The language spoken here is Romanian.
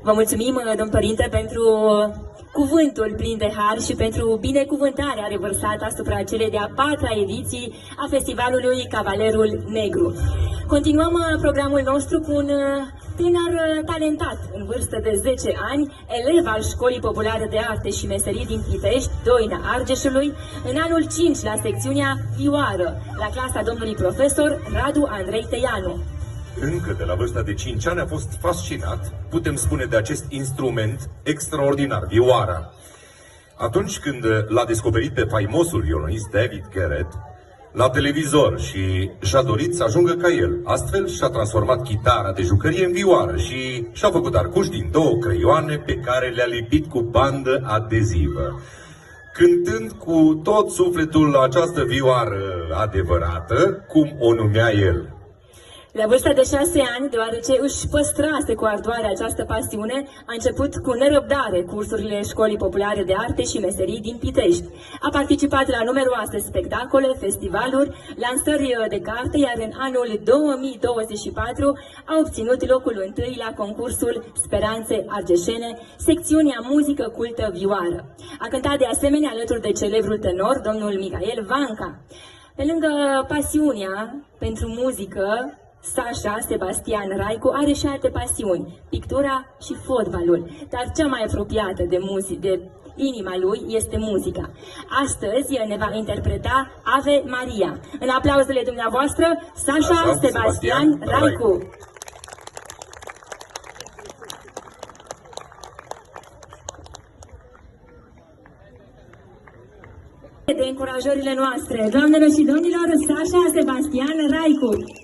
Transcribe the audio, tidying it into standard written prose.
Vă mulțumim, domn părinte, pentru cuvântul plin de har și pentru binecuvântarea revărsată asupra celei de-a 4-a ediții a Festivalului Cavalerul Negru. Continuăm programul nostru cu un tânăr talentat, în vârstă de 10 ani, elev al Școlii Populare de Arte și Meserii din Pitești, Doina Argeșului, în anul 5 la secțiunea Vioară, la clasa domnului profesor Radu Andrei Teianu. Încă de la vârsta de 5 ani a fost fascinat, putem spune, de acest instrument extraordinar, vioara. Atunci când l-a descoperit pe faimosul violonist David Garrett la televizor și și-a dorit să ajungă ca el, astfel și-a transformat chitara de jucărie în vioară și și-a făcut arcuși din 2 creioane pe care le-a lipit cu bandă adezivă. Cântând cu tot sufletul această vioară adevărată, cum o numea el. La vârsta de 6 ani, deoarece își păstrase cu ardoare această pasiune, a început cu nerăbdare cursurile Școlii Populare de Arte și Meserii din Pitești. A participat la numeroase spectacole, festivaluri, lansări de carte, iar în anul 2024 a obținut locul 1 la concursul Speranțe Argeșene, secțiunea Muzică Cultă Vioară. A cântat de asemenea alături de celebrul tenor, domnul Mihail Vanca. Pe lângă pasiunea pentru muzică, Sasha Sebastian Raicu are și alte pasiuni, pictura și fotbalul, dar cea mai apropiată de inima lui este muzica. Astăzi ne va interpreta Ave Maria. În aplauzele dumneavoastră, Sasha Sebastian Raicu. De încurajările noastre, doamnelor și domnilor, Sasha Sebastian Raicu.